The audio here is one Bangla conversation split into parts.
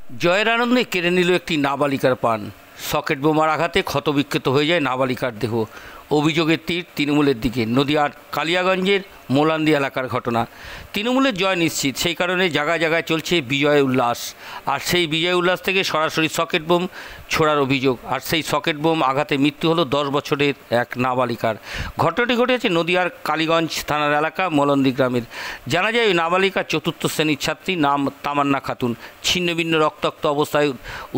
জয়ের আনন্দে কেড়ে নিল একটি নাবালিকার প্রাণ। সকেট বোমার আঘাতে ক্ষতবিক্ষত হয়ে যায় নাবালিকার দেহ। অভিযোগের তীর তৃণমূলের দিকে। নদিয়ার কালিয়াগঞ্জের মোলান্দি এলাকার ঘটনা। তৃণমূলের জয় নিশ্চিত, সেই কারণে জায়গায় জায়গায় চলছে বিজয় উল্লাস। আর সেই বিজয় উল্লাস থেকে সরাসরি সকেট বোম ছোড়ার অভিযোগ। আর সেই সকেট বোম আঘাতে মৃত্যু হলো 10 বছরের এক নাবালিকার। ঘটনাটি ঘটেছে নদিয়ার কালীগঞ্জ থানার এলাকা মোলান্দি গ্রামের। জানা যায় ওই নাবালিকা 4র্থ শ্রেণীর ছাত্রী, নাম তামান্না খাতুন। ছিন্নভিন্ন রক্তাক্ত অবস্থায়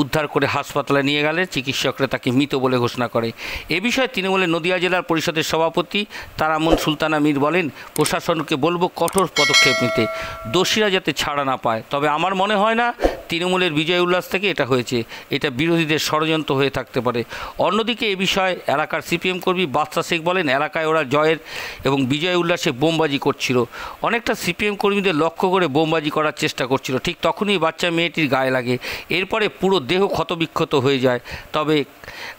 উদ্ধার করে হাসপাতালে নিয়ে গেলে চিকিৎসকরা তাকে মৃত বলে ঘোষণা করে। এ বিষয়ে তৃণমূলের নদিয়া জেলার পরিষদের সভাপতি তারামন সুলতানা মীর বলেন, প্রশাসনকে বলবো কঠোর পদক্ষেপ নিতে, দোষীরা যাতে ছাড়া না পায়। তবে আমার মনে হয় না তৃণমূলের বিজয় উল্লাস থেকে এটা হয়েছে, এটা বিরোধীদের ষড়যন্ত্র হয়ে থাকতে পারে। অন্যদিকে এ বিষয়ে এলাকার সিপিএম কর্মী বাদশা শেখ বলেন, এলাকায় ওরা জয়ের এবং বিজয় উল্লাসে বোমবাজি করছিল। অনেকটা সিপিএম কর্মীদের লক্ষ্য করে বোমবাজি করার চেষ্টা করছিল। ঠিক তখনই বাচ্চা মেয়েটির গায়ে লাগে। এরপরে পুরো দেহ ক্ষতবিক্ষত হয়ে যায়। তবে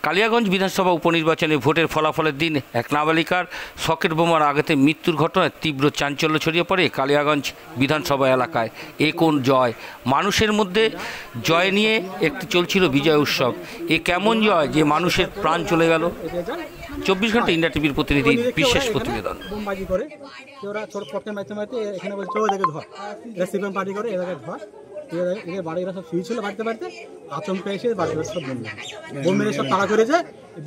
কালিয়াগঞ্জ বিধানসভা উপনির্বাচনে ভোটের ফলাফলের দিন এক নাবালিকার সকেট বোমার আঘাতে মৃত্যুর ঘটনায় তীব্র চাঞ্চল্য ছড়িয়ে পড়ে কালিয়াগঞ্জ বিধানসভা এলাকায়। এ কোন জয়! মানুষের মধ্যে জয় নিয়ে একটি চলছিল বিজয় উৎসব। এ কেমন জয় যে মানুষের প্রাণ চলে গেল। 24 ঘন্টা ইন্ডিয়া টিভির প্রতিনিধি বিশেষ প্রতিবেদন। বোমবাজি করে ওরা ছোট পকেট মারতে মারতে এখানে বলছে ও দেখে ধর, এরা সিপিএম পার্টি করে এলাকায় ধর। এদের বাড়িরা সব শুয়েছিল বাড়িতে বাড়িতে, আচমকা এসে বাড়িতে সব বোম মেরে সব তাড়া করেছে।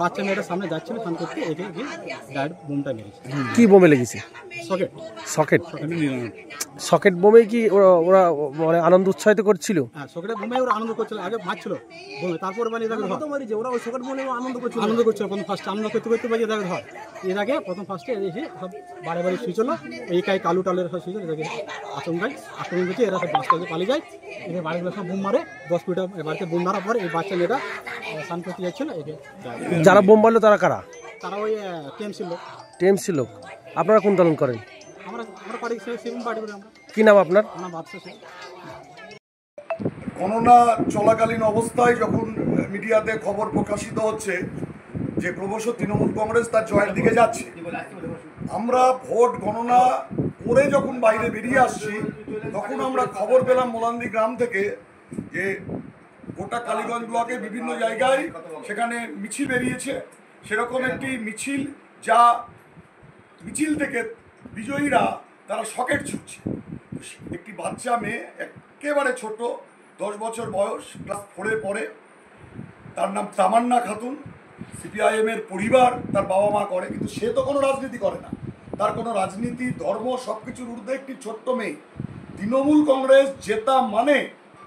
বাচ্চা মেয়েটা সামনে যাচ্ছিল স্নান করতে, একে ডাইরেক্ট বোমটা মেরেছে। কি বোমে লেগেছে? সকেট সকেট সকেট বোমে কি ওরা মানে আনন্দ উৎসাহিত করছিল? হ্যাঁ, সকেটের বোমে ওরা আনন্দ করছিল। আগে মারছিল বোমে, তারপরে মানে ওরা ওই সকেট বোমে আনন্দ করছিল। প্রথম ফার্স্টে আনন্দ করতে করতে বাজে দেখে ধর। এর আগে প্রথম ফার্স্টে এসে সব বাড়ি বাড়ি শুয়েছিল, এই কাই কালু টালের সব শুয়েছিল। এটাকে আচমকায় আক্রমণ করছে, এরা সব বাচ্চাকে পালিয়ে যায়। এদের বাড়িগুলো সব বোম মারে। 10 মিনিট বাড়িতে বোম মারার পরে এই বাচ্চা মেয়েটা স্নান করতে যাচ্ছিল। একে যারা বোম মারলো তারা কারা? তারা ওই টিএমসি লোক। টিএমসি লোক। আপনারা কোন দল করেন? আমরা পার্টি সিপিএম পার্টি করি। আমরা কি নাম আপনার? আমার বাদশা শেখ। গণনা চলাকালীন অবস্থায় যখন মিডিয়াতে খবর প্রকাশিত হচ্ছে যে ক্রমশ তৃণমূল কংগ্রেস তার জয়ের দিকে যাচ্ছে, আমরা ভোট গণনা করে যখন বাইরে বেরিয়ে আসছি তখন আমরা খবর পেলাম মোলান্দি গ্রাম থেকে যে গোটা কালীগঞ্জ ব্লকে বিভিন্ন জায়গায় সেখানে মিছিল বেরিয়েছে। সেরকম একটি মিছিল, যা মিছিল থেকে বিজয়ীরা তারা সকেট ছুটছে। একটি বাচ্চা মেয়ে, একেবারে ছোট, 10 বছর বয়স, ক্লাস 4-এ পড়ে। তার নাম তামান্না খাতুন। সিপিআইএমের পরিবার, তার বাবা মা করে, কিন্তু সে তো কোনো রাজনীতি করে না। তার কোনো রাজনীতি, ধর্ম সব কিছুর ঊর্ধ্বে একটি ছোট্ট মেয়ে। তৃণমূল কংগ্রেস জেতা মানে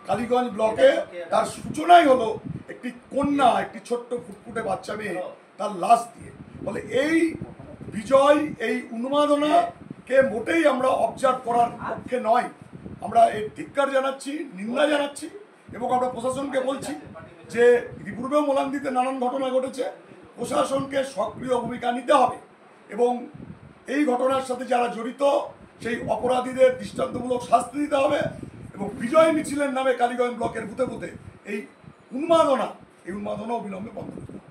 কালীগঞ্জ ব্লকে তার সূচনাই হলো একটি কন্যা, একটি ছোট্ট ফুটফুটে বাচ্চা মেয়ে তার লাশ দিয়ে। ফলে এই বিজয়, এই উন্মাদনাকে মোটেই আমরা অবজার্ভ করার পক্ষে নয়। আমরা এর ধিক্কার জানাচ্ছি, নিন্দা জানাচ্ছি, এবং আমরা প্রশাসনকে বলছি যে ইতিপূর্বেও মোলান্দিতে নানান ঘটনা ঘটেছে, প্রশাসনকে সক্রিয় ভূমিকা নিতে হবে এবং এই ঘটনার সাথে যারা জড়িত সেই অপরাধীদের দৃষ্টান্তমূলক শাস্তি দিতে হবে এবং বিজয় মিছিলের নামে কালীগঞ্জ ব্লকের বুথে বুথে এই উন্মাদনা অবিলম্বে বন্ধ করতে হবে।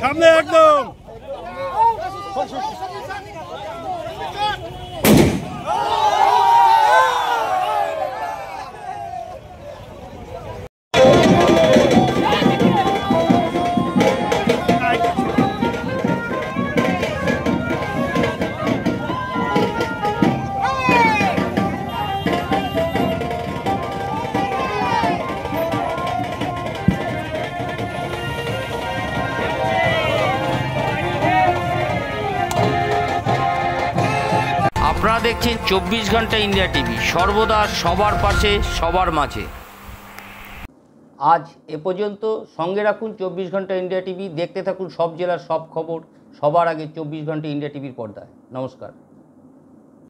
সামনে একদম আপনারা দেখছেন 24 ঘন্টা ইন্ডিয়া টিভি, সর্বদা সবার পাশে, সবার মাঝে। আজ এ পর্যন্ত। সঙ্গে রাখুন 24 ঘন্টা ইন্ডিয়া টিভি। দেখতে থাকুন সব জেলার সব খবর সবার আগে 24 ঘন্টা ইন্ডিয়া টিভির পর্দায়। নমস্কার।